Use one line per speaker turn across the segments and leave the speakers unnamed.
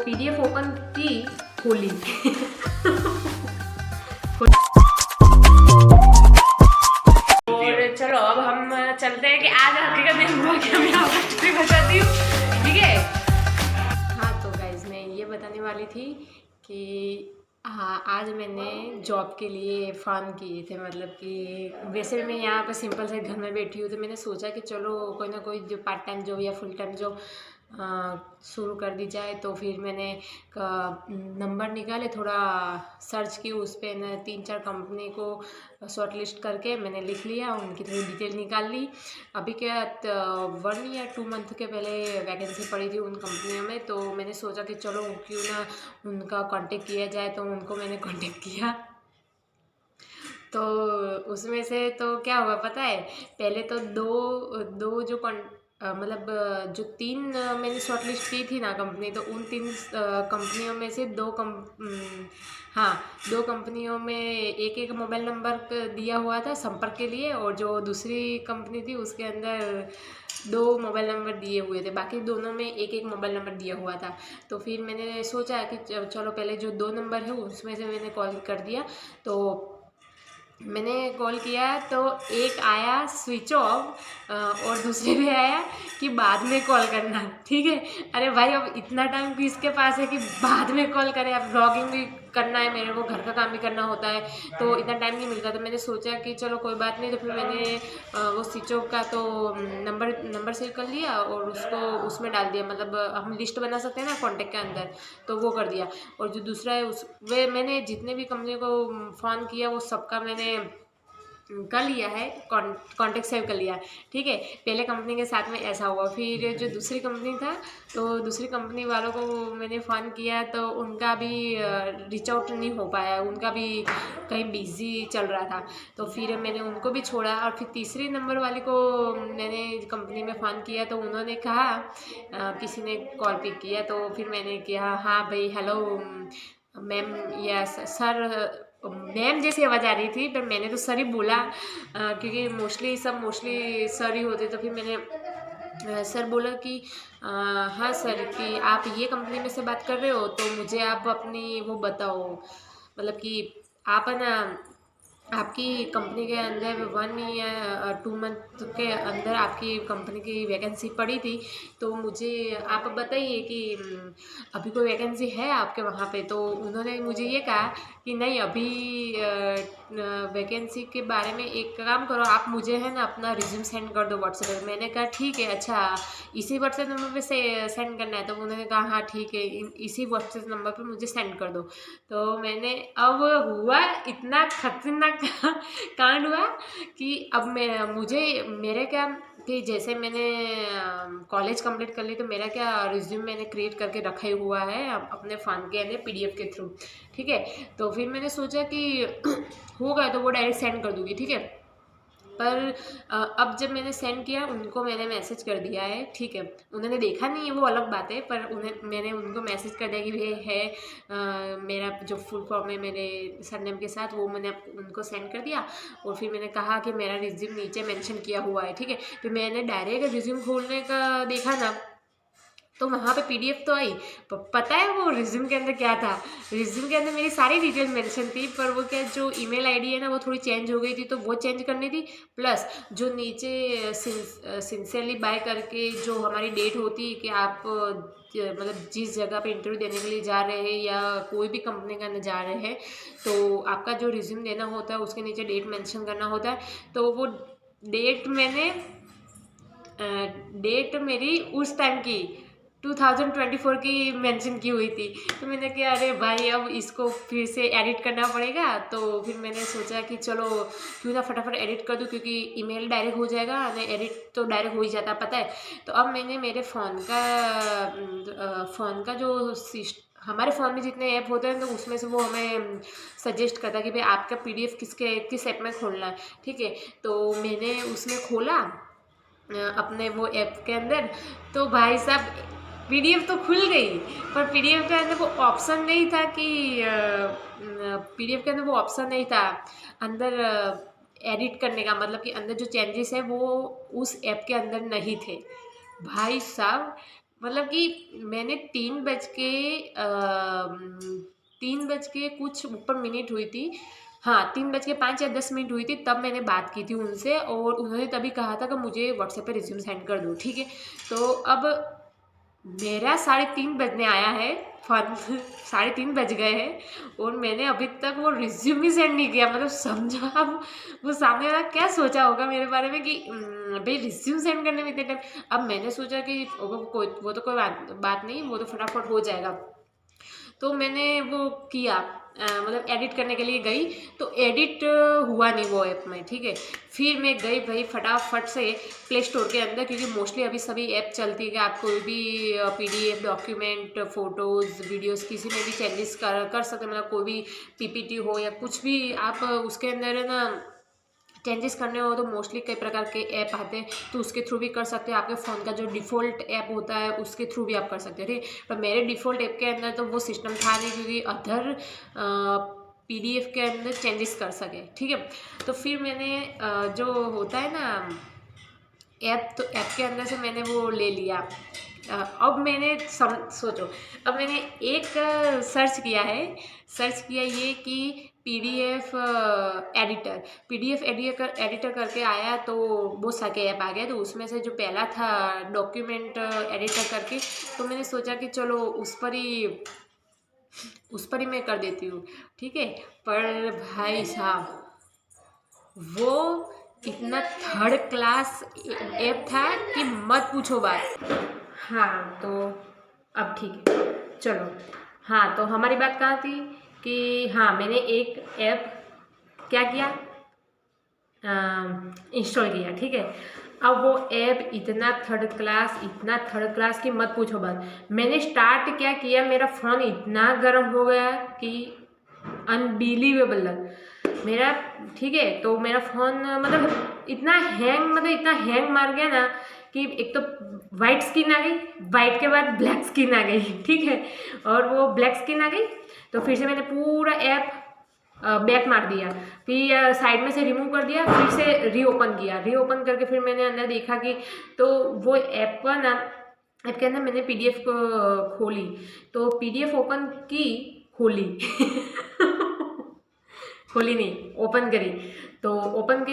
PDF open की, खोली और चलो अब हम चलते हैं कि आज हकीकत में हुआ क्या, मैं आपको स्टोरी बताती हूँ, ठीक है। हाँ तो गाइज मैं ये बताने वाली थी कि हाँ आज मैंने जॉब के लिए फॉर्म किए थे, मतलब कि वैसे भी मैं यहाँ पर सिंपल से घर में बैठी हूँ, तो मैंने सोचा कि चलो कोई ना कोई जो पार्ट टाइम जॉब या फुल टाइम जॉब शुरू कर दी जाए। तो फिर मैंने नंबर निकाले, थोड़ा सर्च की, उस पर ना 3-4 कंपनी को शॉर्ट लिस्ट करके मैंने लिख लिया, उनकी थोड़ी डिटेल निकाल ली। अभी क्या 1 या 2 मंथ के पहले वैकेंसी पड़ी थी उन कंपनियों में, तो मैंने सोचा कि चलो क्यों ना उनका कांटेक्ट किया जाए, तो उनको मैंने कांटेक्ट किया। तो उसमें से तो क्या हुआ पता है, पहले तो दो जो मतलब जो 3 मैंने शॉर्टलिस्ट की थी ना कंपनी, तो उन 3 कंपनियों में से 2 कंपनियों में एक मोबाइल नंबर दिया हुआ था संपर्क के लिए, और जो दूसरी कंपनी थी उसके अंदर 2 मोबाइल नंबर दिए हुए थे, बाकी दोनों में एक मोबाइल नंबर दिया हुआ था। तो फिर मैंने सोचा कि चलो पहले जो 2 नंबर है उसमें से मैंने कॉल कर दिया। तो मैंने कॉल किया तो एक आया स्विच ऑफ और दूसरे में आया कि बाद में कॉल करना, ठीक है। अरे भाई अब इतना टाइम किसके पास है कि बाद में कॉल करे, अब ब्लॉगिंग भी करना है मेरे को, घर का काम भी करना होता है, तो इतना टाइम नहीं मिलता। तो मैंने सोचा कि चलो कोई बात नहीं, तो फिर मैंने वो स्विच ऑफ का तो नंबर सेव कर लिया और उसको उसमें डाल दिया, मतलब हम लिस्ट बना सकते हैं ना कॉन्टेक्ट के अंदर, तो वो कर दिया। और जो दूसरा है उस वे मैंने जितने भी कंपनी को फ़ोन किया वो सबका मैंने कर लिया है, कॉन्टेक्ट सेव कर लिया, ठीक है। पहले कंपनी के साथ में ऐसा हुआ, फिर जो दूसरी कंपनी था तो दूसरी कंपनी वालों को मैंने फ़ोन किया तो उनका भी रीच आउट नहीं हो पाया, उनका भी कहीं बिजी चल रहा था, तो फिर मैंने उनको भी छोड़ा। और फिर तीसरी नंबर वाले को मैंने कंपनी में फ़ोन किया तो उन्होंने कहा किसी ने कॉल पिक किया, तो फिर मैंने किया, हाँ भाई हेलो मैम या सर, मैम जैसी आवाज़ आ रही थी, पर मैंने तो सर ही बोला क्योंकि मोस्टली सर ही होते। तो फिर मैंने सर बोला कि हाँ सर, कि आप ये कंपनी में से बात कर रहे हो, तो मुझे आप अपनी वो बताओ, मतलब कि आप है ना आपकी कंपनी के अंदर 1 या 2 मंथ के अंदर आपकी कंपनी की वैकेंसी पड़ी थी, तो मुझे आप बताइए कि अभी कोई वैकेंसी है आपके वहाँ पे। तो उन्होंने मुझे ये कहा कि नहीं अभी वैकेंसी के बारे में एक काम करो, आप मुझे है ना अपना रिज्यूम सेंड कर दो व्हाट्सएप पे। मैंने कहा ठीक है, अच्छा इसी व्हाट्सएप नंबर पे से सेंड करना है, तो उन्होंने कहा हाँ ठीक है, इसी व्हाट्सएप नंबर पे मुझे सेंड कर दो। तो मैंने अब हुआ इतना खतरनाक कांड हुआ कि अब मेरे क्या कि जैसे मैंने कॉलेज कंप्लीट कर ली, तो मेरा क्या रिज्यूम मैंने क्रिएट करके रखा ही हुआ है अपने फ़ोन के अंदर पीडीएफ के थ्रू, ठीक है। तो फिर मैंने सोचा कि हो गया तो वो डायरेक्ट सेंड कर दूँगी, ठीक है। पर अब जब मैंने सेंड किया उनको मैंने मैसेज कर दिया है, ठीक है। उन्होंने देखा नहीं है वो अलग बात है, पर मैंने उनको मैसेज कर दिया कि ये है मेरा जो फुल फॉर्म है मेरे सरनेम के साथ, वो मैंने उनको सेंड कर दिया। और फिर मैंने कहा कि मेरा रिज्यूम नीचे मेंशन किया हुआ है, ठीक है। फिर मैंने डायरेक्ट रिज्यूम खोलने का देखा ना, तो वहाँ पे पीडीएफ तो आई, पता है वो रिज्यूम के अंदर क्या था? रिज्यूम के अंदर मेरी सारी डिटेल मेंशन थी, पर वो क्या जो ईमेल आईडी है ना वो थोड़ी चेंज हो गई थी, तो वो चेंज करनी थी। प्लस जो नीचे सिंसियरली बाय करके जो हमारी डेट होती है कि आप मतलब जिस जगह पे इंटरव्यू देने के लिए जा रहे हैं या कोई भी कंपनी के अंदर जा रहे हैं, तो आपका जो रिज्यूम देना होता है उसके नीचे डेट मेंशन करना होता है। तो वो डेट मेरी उस टाइम की 2024 की मेंशन की हुई थी। तो मैंने कहा अरे भाई अब इसको फिर से एडिट करना पड़ेगा, तो फिर मैंने सोचा कि चलो क्यों ना फटाफट एडिट कर दूँ, क्योंकि ईमेल डायरेक्ट हो जाएगा ना, एडिट तो डायरेक्ट हो ही जाता है, पता है। तो अब मैंने मेरे फ़ोन का जो हमारे फ़ोन में जितने ऐप होते हैं तो उसमें से वो हमें सजेस्ट करता है कि भाई आपका पीडीएफ किस ऐप में खोलना है, ठीक है। तो मैंने उसमें खोला अपने वो ऐप के अंदर, तो भाई साहब पीडीएफ तो खुल गई, पर पीडीएफ के अंदर वो ऑप्शन नहीं था कि पीडीएफ के अंदर वो ऑप्शन नहीं था अंदर एडिट करने का, मतलब कि अंदर जो चेंजेस है वो उस ऐप के अंदर नहीं थे। भाई साहब मतलब कि मैंने 3 बज के कुछ ऊपर मिनट हुई थी। हाँ, 3 बज के 5 या 10 मिनट हुई थी, तब मैंने बात की थी उनसे और उन्होंने तभी कहा था कि मुझे व्हाट्सएप पे रिज्यूम सेंड कर दो, ठीक है। तो अब मेरा 3:30 बजने आया है, फन 3:30 बज गए हैं और मैंने अभी तक वो रिज्यूम ही सेंड नहीं किया। मतलब समझो आप, वो सामने वाला क्या सोचा होगा मेरे बारे में कि भाई रिज्यूम सेंड करने में इतने टाइम। अब मैंने सोचा कि वो तो कोई बात नहीं, वो तो फटाफट हो जाएगा। तो मैंने वो किया, मतलब एडिट करने के लिए गई, तो एडिट हुआ नहीं वो ऐप में, ठीक है। फिर मैं गई भाई फटाफट से प्ले स्टोर के अंदर, क्योंकि मोस्टली अभी सभी ऐप चलती है कि आप कोई भी पीडीएफ डॉक्यूमेंट, फोटोज़, वीडियोस किसी में भी चेंजेस कर सकते हैं। मतलब कोई भी पीपीटी हो या कुछ भी आप उसके अंदर है ना चेंजेस करने हो, तो मोस्टली कई प्रकार के ऐप आते हैं, तो उसके थ्रू भी कर सकते हैं। आपके फ़ोन का जो डिफ़ॉल्ट ऐप होता है उसके थ्रू भी आप कर सकते हैं, ठीक है। पर मेरे डिफ़ॉल्ट ऐप के अंदर तो वो सिस्टम था नहीं, क्योंकि अदर पीडीएफ के अंदर चेंजेस कर सके, ठीक है। तो फिर मैंने जो होता है ना ऐप, तो ऐप के अंदर से मैंने वो ले लिया। अब मैंने सोचो, अब मैंने एक सर्च किया ये कि पीडीएफ एडिटर, एडिटर करके आया, तो बहुत सारे ऐप आ गए। तो उसमें से जो पहला था डॉक्यूमेंट एडिटर करके, तो मैंने सोचा कि चलो उस पर ही मैं कर देती हूँ, ठीक है। पर भाई साहब, वो इतना थर्ड क्लास ऐप था कि मत पूछो बात। हाँ, तो अब ठीक है, चलो। हाँ, तो हमारी बात कहाँ थी कि हाँ, मैंने एक ऐप क्या किया, इंस्टॉल किया, ठीक है। अब वो ऐप इतना थर्ड क्लास की मत पूछो बात। मैंने स्टार्ट क्या किया, मेरा फ़ोन इतना गर्म हो गया कि अनबिलीवेबल मेरा, ठीक है। तो मेरा फ़ोन मतलब इतना हैंग मार गया ना कि एक तो वाइट स्किन आ गई, वाइट के बाद ब्लैक स्किन आ गई, ठीक है। और वो ब्लैक स्किन आ गई, तो फिर से मैंने पूरा ऐप बैक मार दिया, फिर साइड में से रिमूव कर दिया, फिर से रीओपन करके फिर मैंने अंदर देखा कि, तो वो ऐप का ना, ऐप के अंदर मैंने पीडीएफ को खोली, तो पीडीएफ ओपन की, खोली खोली नहीं, ओपन करी। तो ओपन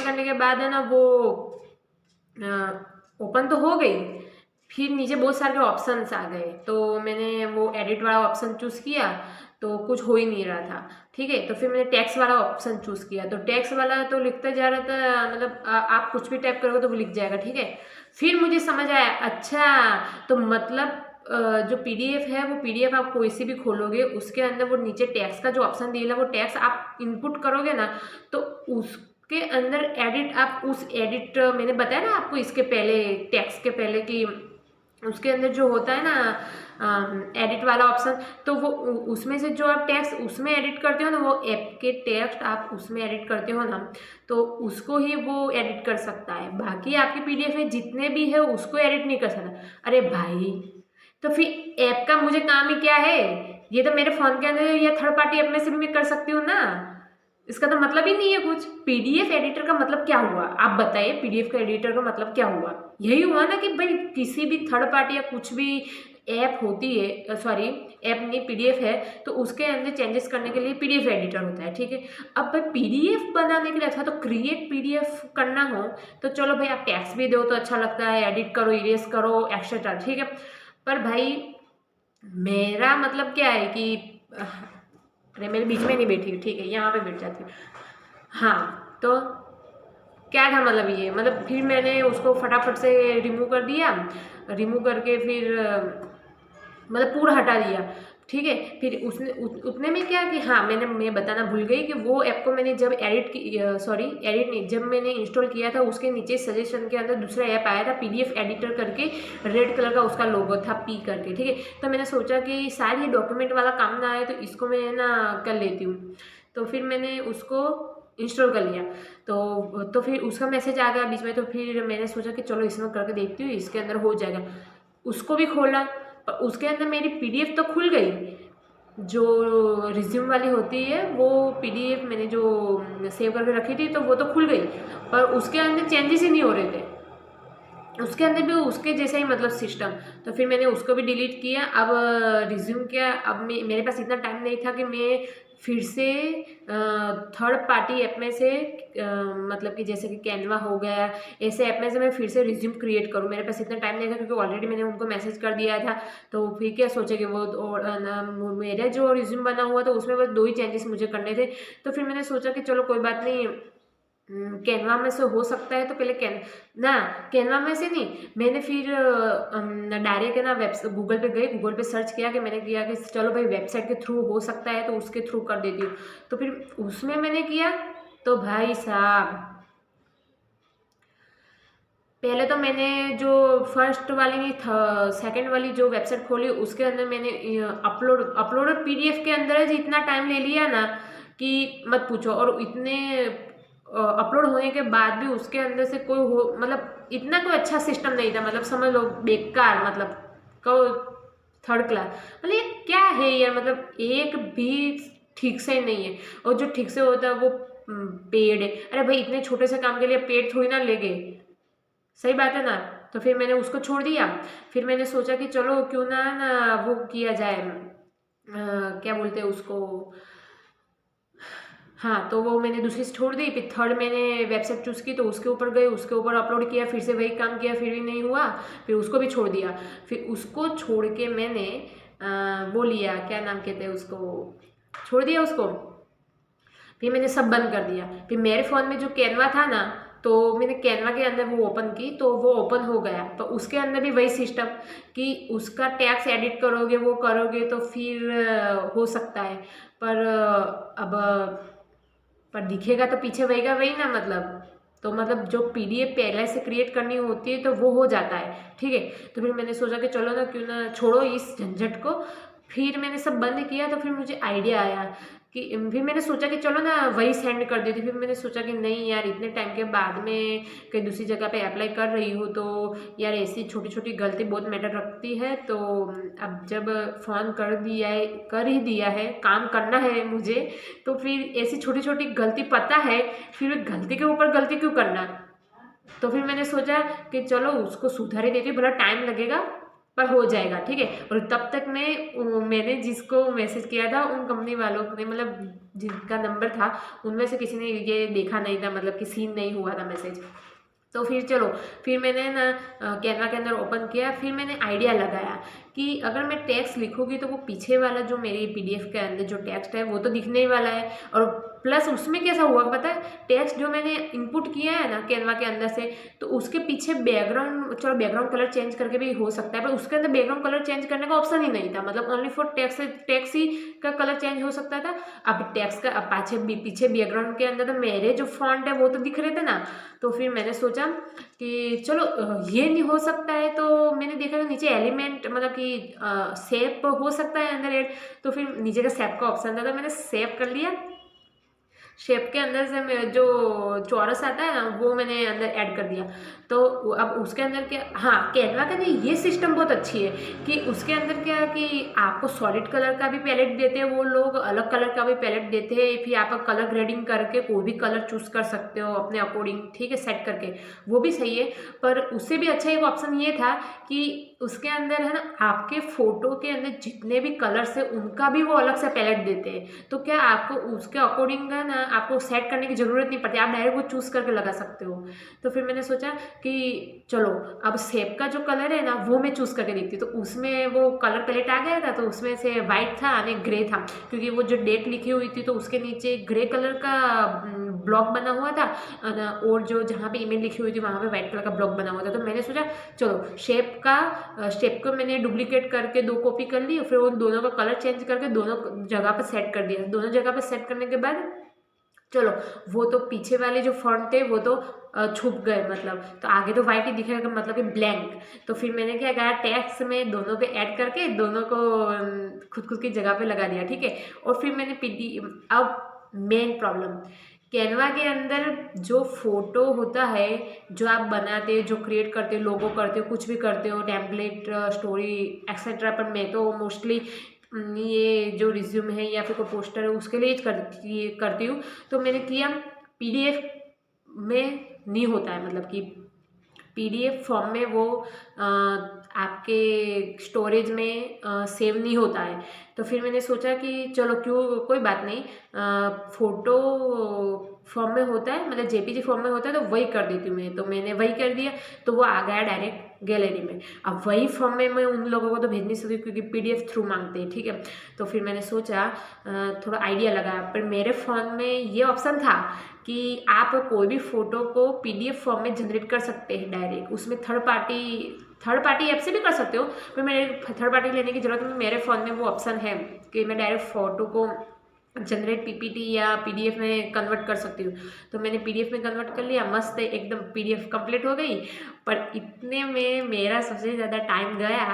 करने के बाद है ना वो ओपन तो हो गई, फिर नीचे बहुत सारे ऑप्शंस आ गए, तो मैंने वो एडिट वाला ऑप्शन चूज़ किया, तो कुछ हो ही नहीं रहा था, ठीक है। तो फिर मैंने टेक्स्ट वाला ऑप्शन चूज़ किया, तो टेक्स्ट वाला तो लिखता जा रहा था, मतलब आप कुछ भी टाइप करोगे तो वो लिख जाएगा, ठीक है। फिर मुझे समझ आया, अच्छा तो मतलब जो पीडीएफ है, वो पीडीएफ आप कोई सी भी खोलोगे, उसके अंदर वो नीचे टेक्स्ट का जो ऑप्शन दिया है, वो टेक्स्ट आप इनपुट करोगे ना, तो उसके अंदर एडिट, आप उस एडिट, मैंने बताया ना आपको इसके पहले, टेक्स्ट के पहले, कि उसके अंदर जो होता है ना एडिट वाला ऑप्शन, तो वो उसमें से जो आप टेक्स्ट उसमें एडिट करते हो ना, वो ऐप के टेक्स्ट आप उसमें एडिट करते हो ना, तो उसको ही वो एडिट कर सकता है। बाकी आपके पीडीएफ में जितने भी है उसको एडिट नहीं कर सकता। अरे भाई, तो फिर ऐप का मुझे काम ही क्या है? ये तो मेरे फ़ोन के अंदर या थर्ड पार्टी ऐप में से भी मैं कर सकती हूँ ना। इसका तो मतलब ही नहीं है कुछ। पीडीएफ एडिटर का मतलब क्या हुआ, आप बताइए। पीडीएफ का एडिटर का मतलब क्या हुआ? यही हुआ ना कि भाई किसी भी थर्ड पार्टी या कुछ भी ऐप होती है, सॉरी ऐप नहीं, पीडीएफ है, तो उसके अंदर चेंजेस करने के लिए पीडीएफ एडिटर होता है, ठीक है। अब भाई पीडीएफ बनाने के लिए, अच्छा तो क्रिएट पीडीएफ करना हो तो चलो भाई आप टैक्स भी दो तो अच्छा लगता है, एडिट करो, इरेज करो, एक्सेट्रा, ठीक है। पर भाई मेरा मतलब क्या है कि अरे मेरे बीच में नहीं बैठी, ठीक है, यहाँ पे बैठ जाती हूँ। हाँ, तो क्या था मतलब ये, मतलब फिर मैंने उसको फटाफट से रिमूव कर दिया, रिमूव करके फिर मतलब पूरा हटा दिया, ठीक है। फिर उसने उतने में क्या कि हाँ, मैं बताना भूल गई कि वो ऐप को मैंने जब एडिट नहीं, जब मैंने इंस्टॉल किया था, उसके नीचे सजेशन के अंदर दूसरा ऐप आया था पीडीएफ एडिटर करके, रेड कलर का उसका लोगो था, पी करके, ठीक है। तो मैंने सोचा कि शायद ये डॉक्यूमेंट वाला काम ना आए, तो इसको मैं ना कर लेती हूँ। तो फिर मैंने उसको इंस्टॉल कर लिया, तो फिर उसका मैसेज आ गया बीच में, तो फिर मैंने सोचा कि चलो इसमें करके देखती हूँ, इसके अंदर हो जाएगा। उसको भी खोला, पर उसके अंदर मेरी पीडीएफ तो खुल गई, जो रिज्यूम वाली होती है वो पीडीएफ मैंने जो सेव करके रखी थी, तो वो तो खुल गई, पर उसके अंदर चेंजेस ही नहीं हो रहे थे। उसके अंदर भी उसके जैसा ही मतलब सिस्टम। तो फिर मैंने उसको भी डिलीट किया। अब रिज्यूम किया। अब मेरे पास इतना टाइम नहीं था कि मैं फिर से थर्ड पार्टी ऐप में से मतलब कि जैसे कि कैनवा हो गया, ऐसे ऐप में से मैं फिर से रिज्यूम क्रिएट करूँ। मेरे पास इतना टाइम नहीं था क्योंकि ऑलरेडी मैंने उनको मैसेज कर दिया था। तो फिर क्या सोचे कि वो मेरा जो रिज्यूम बना हुआ था उसमें बस 2 ही चेंजेस मुझे करने थे। तो फिर मैंने सोचा कि चलो कोई बात नहीं, कैनवा में से हो सकता है। तो पहले कैनवा में से नहीं, मैंने फिर डायरेक्ट है ना गूगल पे गई, गूगल पे सर्च किया कि मैंने किया कि चलो भाई वेबसाइट के थ्रू हो सकता है तो उसके थ्रू कर देती हूँ। तो फिर उसमें मैंने किया। तो भाई साहब, पहले तो मैंने जो फर्स्ट वाली नहीं था, सेकंड वाली जो वेबसाइट खोली उसके अंदर मैंने अपलोड पीडीएफ के अंदर है इतना टाइम ले लिया ना कि मत पूछो। और इतने अपलोड होने के बाद भी उसके अंदर से कोई हो मतलब इतना कोई अच्छा सिस्टम नहीं था। मतलब समझ लो बेकार, मतलब कहो थर्ड क्लास। मतलब ये क्या है यार, मतलब एक भी ठीक से नहीं है। और जो ठीक से होता है वो पेड है। अरे भाई इतने छोटे से काम के लिए पेड थोड़ी ना लेंगे, सही बात है ना। तो फिर मैंने उसको छोड़ दिया। फिर मैंने सोचा कि चलो क्यों ना वो किया जाए, क्या बोलते हैं उसको, हाँ। तो वो मैंने दूसरी से छोड़ दी। फिर थर्ड मैंने वेबसाइट चूज़ की तो उसके ऊपर गए, उसके ऊपर अपलोड किया, फिर से वही काम किया, फिर भी नहीं हुआ। फिर उसको भी छोड़ दिया। फिर उसको छोड़ के मैंने वो लिया, क्या नाम कहते हैं उसको, छोड़ दिया उसको। फिर मैंने सब बंद कर दिया। फिर मेरे फ़ोन में जो कैनवा था ना, तो मैंने कैनवा के अंदर वो ओपन की तो वो ओपन हो गया। तो उसके अंदर भी वही सिस्टम कि उसका टैक्स एडिट करोगे, वो करोगे तो फिर हो सकता है। पर अब पर दिखेगा तो पीछे वहीगा वही ना, मतलब। तो मतलब जो पीडीएफ पहले से क्रिएट करनी होती है तो वो हो जाता है, ठीक है। तो फिर मैंने सोचा कि चलो ना क्यों ना छोड़ो इस झंझट को। फिर मैंने सब बंद किया। तो फिर मुझे आइडिया आया कि फिर मैंने सोचा कि चलो ना वही सेंड कर देती। फिर मैंने सोचा कि नहीं यार, इतने टाइम के बाद में कहीं दूसरी जगह पे अप्लाई कर रही हूँ तो यार ऐसी छोटी छोटी गलती बहुत मैटर रखती है। तो अब जब फ़ोन कर दिया है, कर ही दिया है, काम करना है मुझे, तो फिर ऐसी छोटी छोटी गलती पता है, फिर गलती के ऊपर गलती क्यों करना। तो फिर मैंने सोचा कि चलो उसको सुधार ही देती हूँ, भला टाइम लगेगा पर हो जाएगा, ठीक है। और तब तक मैंने जिसको मैसेज किया था उन कंपनी वालों ने, मतलब जिनका नंबर था उनमें से किसी ने ये देखा नहीं था, मतलब कि सीन नहीं हुआ था मैसेज। तो फिर चलो, फिर मैंने ना कैनवा के अंदर ओपन किया। फिर मैंने आइडिया लगाया कि अगर मैं टेक्स्ट लिखूंगी तो वो पीछे वाला जो मेरी पीडीएफ के अंदर जो टेक्स्ट है वो तो दिखने ही वाला है। और प्लस उसमें कैसा हुआ पता है, टेक्स्ट जो मैंने इनपुट किया है ना कैनवा के अंदर से, तो उसके पीछे बैकग्राउंड, चलो बैकग्राउंड कलर चेंज करके भी हो सकता है, पर उसके अंदर बैकग्राउंड कलर चेंज करने का ऑप्शन ही नहीं था। मतलब ओनली फॉर टेक्स्ट, टेक्स्ट ही का कलर चेंज हो सकता था। अब टेक्स्ट का अब पीछे बैकग्राउंड के अंदर तो मेरे जो फॉन्ट है वो तो दिख रहे थे ना। तो फिर मैंने सोचा कि चलो ये नहीं हो सकता है। तो मैंने देखा कि नीचे एलिमेंट, मतलब कि शेप हो सकता है अंदर ऐड। तो फिर नीचे का शेप का ऑप्शन था तो मैंने सेव कर लिया। शेप के अंदर से जो चौरस आता है ना वो मैंने अंदर ऐड कर दिया। तो अब उसके अंदर क्या, हाँ कैनवा का नहीं, ये सिस्टम बहुत अच्छी है कि उसके अंदर क्या है कि आपको सॉलिड कलर का भी पैलेट देते हैं वो लोग, अलग कलर का भी पैलेट देते हैं। फिर आप कलर ग्रेडिंग करके कोई भी कलर चूज कर सकते हो अपने अकॉर्डिंग, ठीक है, सेट करके, वो भी सही है। पर उससे भी अच्छा एक ऑप्शन ये था कि उसके अंदर है ना आपके फोटो के अंदर जितने भी कलर्स है उनका भी वो अलग से पैलेट देते हैं। तो क्या आपको उसके अकॉर्डिंग है ना आपको सेट करने की ज़रूरत नहीं पड़ती, आप डायरेक्ट वो चूज़ करके लगा सकते हो। तो फिर मैंने सोचा कि चलो अब शेप का जो कलर है ना वो मैं चूज़ करके देखती हूँ। तो उसमें वो कलर पैलेट आ गया था। तो उसमें से वाइट था यानी ग्रे था, क्योंकि वो जो डेट लिखी हुई थी तो उसके नीचे ग्रे कलर का ब्लॉक बना हुआ था और जो जहाँ पे ईमेल लिखी हुई थी वहाँ पे वाइट कलर का ब्लॉक बना हुआ था। तो मैंने सोचा चलो शेप को मैंने डुप्लीकेट करके 2 कॉपी कर ली, फिर उन दोनों का कलर चेंज करके दोनों जगह पे सेट कर दिया। दोनों जगह पे सेट करने के बाद चलो वो तो पीछे वाले जो फॉन्ट थे वो तो छुप गए, मतलब तो आगे तो वाइट ही दिखेगा, मतलब कि ब्लैंक। तो फिर मैंने क्या कहा, टेक्स्ट में दोनों को ऐड करके दोनों को खुद खुद की जगह पे लगा दिया, ठीक है। और फिर मैंने अब मेन प्रॉब्लम, कैनवा के अंदर जो फोटो होता है जो आप बनाते हो, जो क्रिएट करते हो, लोगो करते हो, कुछ भी करते हो, टेम्पलेट, स्टोरी एक्सेट्रा, पर मैं तो मोस्टली ये जो रिज्यूम है या फिर कोई पोस्टर है उसके लिए करती हूँ। तो मैंने किया पीडीएफ में नहीं होता है, मतलब कि PDF फॉर्म में वो आपके स्टोरेज में सेव नहीं होता है। तो फिर मैंने सोचा कि चलो क्यों, कोई बात नहीं, फ़ोटो फॉर्म में होता है, मतलब JPG फॉर्म में होता है, तो वही कर देती हूँ मैं। तो मैंने वही कर दिया, तो वो आ गया डायरेक्ट गैलरी में। अब वही फॉर्म में मैं उन लोगों को तो भेज नहीं सकती क्योंकि PDF थ्रू मांगते हैं, ठीक है। तो फिर मैंने सोचा, थोड़ा आइडिया लगा, पर मेरे फ़ोन में ये ऑप्शन था कि आप कोई भी फ़ोटो को PDF फॉर्म में जनरेट कर सकते हैं डायरेक्ट। उसमें थर्ड पार्टी ऐप से भी कर सकते हो, पर मेरे थर्ड पार्टी लेने की ज़रूरत नहीं। मेरे फ़ोन में वो ऑप्शन है कि मैं डायरेक्ट फ़ोटो को जनरेट PPT या PDF में कन्वर्ट कर सकती हूँ। तो मैंने PDF में कन्वर्ट कर लिया, मस्त एकदम PDF कंप्लीट हो गई। पर इतने में मेरा सबसे ज़्यादा टाइम गया,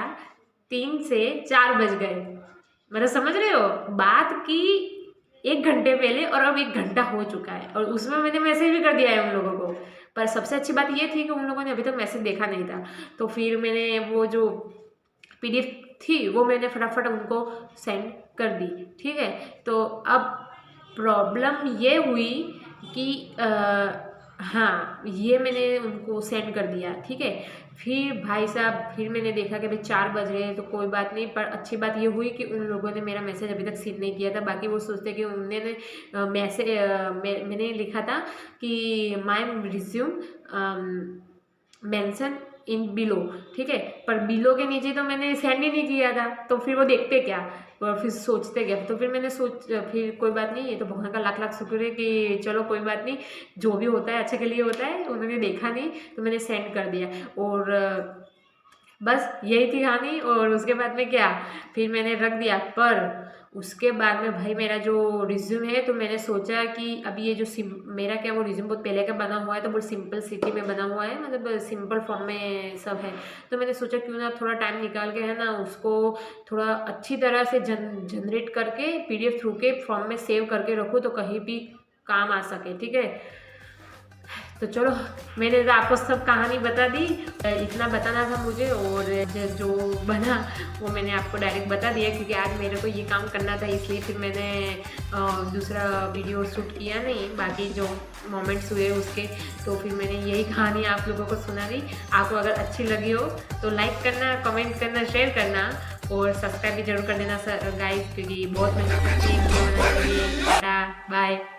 3 से 4 बज गए। मतलब समझ रहे हो, बात की 1 घंटे पहले और अब 1 घंटा हो चुका है, और उसमें मैंने मैसेज भी कर दिया है उन लोगों को। पर सबसे अच्छी बात ये थी कि उन लोगों ने अभी तक मैसेज देखा नहीं था। तो फिर मैंने वो जो PDF थी वो मैंने फटाफट उनको सेंड कर दी, ठीक है। तो अब प्रॉब्लम ये हुई कि हाँ, ये मैंने उनको सेंड कर दिया, ठीक है। फिर भाई साहब, फिर मैंने देखा कि भाई 4 बज रहे हैं, तो कोई बात नहीं। पर अच्छी बात ये हुई कि उन लोगों ने मेरा मैसेज अभी तक सीन नहीं किया था। बाकी वो सोचते कि उन्होंने मैसेज मैंने लिखा था कि my resume mention in below, ठीक है। पर बिलो के नीचे तो मैंने सेंड ही नहीं किया था, तो फिर वो देखते क्या और फिर सोचते क्या। तो फिर मैंने फिर कोई बात नहीं, ये तो भगवान का लाख लाख शुक्र है कि चलो कोई बात नहीं, जो भी होता है अच्छे के लिए होता है। उन्होंने देखा नहीं तो मैंने सेंड कर दिया, और बस यही थी कहानी। और उसके बाद में क्या, फिर मैंने रख दिया। पर उसके बाद में भाई मेरा जो रिज्यूम है, तो मैंने सोचा कि अभी ये जो मेरा क्या, वो रिज्यूम बहुत पहले का बना हुआ है, तो बहुत सिंपल सिटी में बना हुआ है, मतलब सिंपल फॉर्म में सब है। तो मैंने सोचा क्यों ना थोड़ा टाइम निकाल के, है ना, उसको थोड़ा अच्छी तरह से जनरेट करके PDF थ्रू के फॉर्म में सेव करके रखूँ, तो कहीं भी काम आ सके, ठीक है। तो चलो, मैंने तो आपको सब कहानी बता दी, इतना बताना था मुझे, और जो बना वो मैंने आपको डायरेक्ट बता दिया, क्योंकि आज मेरे को ये काम करना था, इसलिए फिर मैंने दूसरा वीडियो शूट किया नहीं, बाकी जो मोमेंट्स हुए उसके। तो फिर मैंने यही कहानी आप लोगों को सुना दी। आपको अगर अच्छी लगी हो तो लाइक करना, कमेंट करना, शेयर करना, और सब्सक्राइब भी जरूर कर देना गाइस, क्योंकि बहुत मेहनत करती है। बाय।